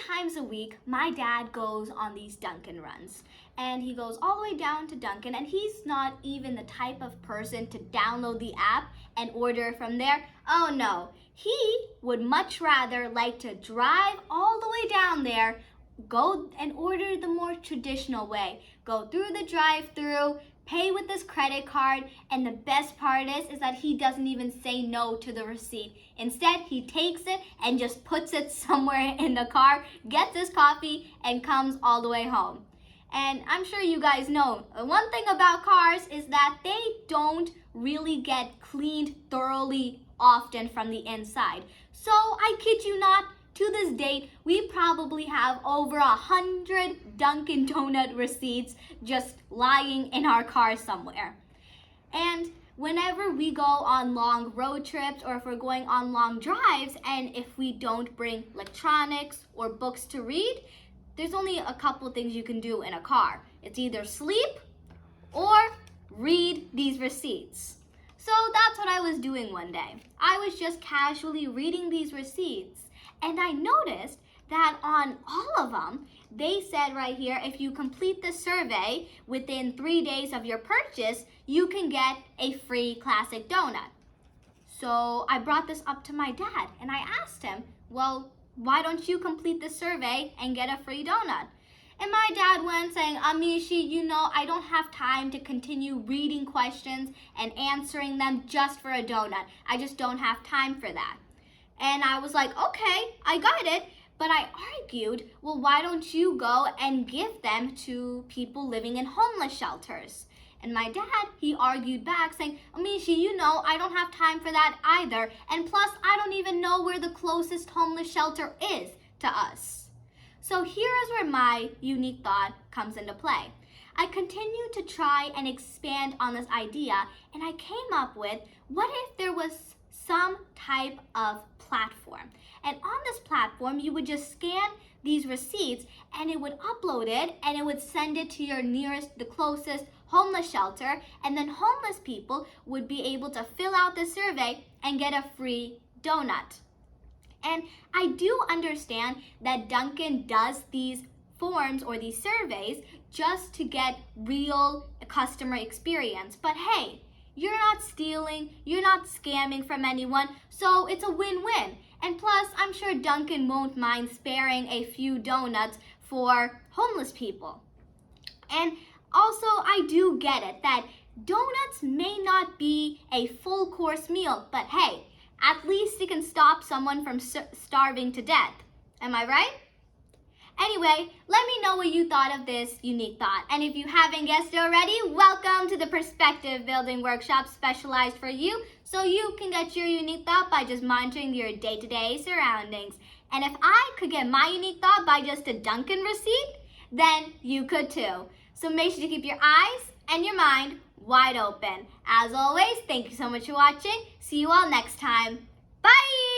times a week, my dad goes on these Dunkin' runs. And he goes all the way down to Dunkin', and he's not even the type of person to download the app and order from there. Oh no, he would much rather like to drive all the way down there, go and order the more traditional way. Go through the drive-through, pay with his credit card, and the best part is that he doesn't even say no to the receipt. Instead, he takes it and just puts it somewhere in the car, gets his coffee, and comes all the way home. And I'm sure you guys know, one thing about cars is that they don't really get cleaned thoroughly often from the inside. So I kid you not, to this date, we probably have over 100 Dunkin' Donut receipts just lying in our car somewhere. And whenever we go on long road trips or if we're going on long drives and if we don't bring electronics or books to read, there's only a couple things you can do in a car. It's either sleep or read these receipts. So that's what I was doing one day. I was just casually reading these receipts. And I noticed that on all of them, they said right here, if you complete the survey within 3 days of your purchase, you can get a free classic donut. So I brought this up to my dad and I asked him, well, why don't you complete the survey and get a free donut? And my dad went saying, Amishi, I don't have time to continue reading questions and answering them just for a donut. I just don't have time for that. And I was like, okay, I got it. But I argued, well, why don't you go and give them to people living in homeless shelters? And my dad, he argued back saying, Amishi, I don't have time for that either. And plus, I don't even know where the closest homeless shelter is to us. So here is where my unique thought comes into play. I continued to try and expand on this idea, and I came up with, what if there was some type of platform? And on this platform, you would just scan these receipts and it would upload it and it would send it to the closest homeless shelter, and then homeless people would be able to fill out the survey and get a free donut. And I do understand that Dunkin' does these forms or these surveys just to get real customer experience. But hey, you're not stealing, you're not scamming from anyone, so it's a win-win. And plus, I'm sure Dunkin' won't mind sparing a few donuts for homeless people. And also, I do get it that donuts may not be a full course meal, but hey, at least it can stop someone from starving to death. Am I right? Anyway, let me know what you thought of this unique thought. And if you haven't guessed already, welcome to the Perspective Building Workshop specialized for you, so you can get your unique thought by just monitoring your day-to-day surroundings. And if I could get my unique thought by just a Dunkin' receipt, then you could too. So make sure to keep your eyes and your mind wide open. As always, thank you so much for watching. See you all next time. Bye!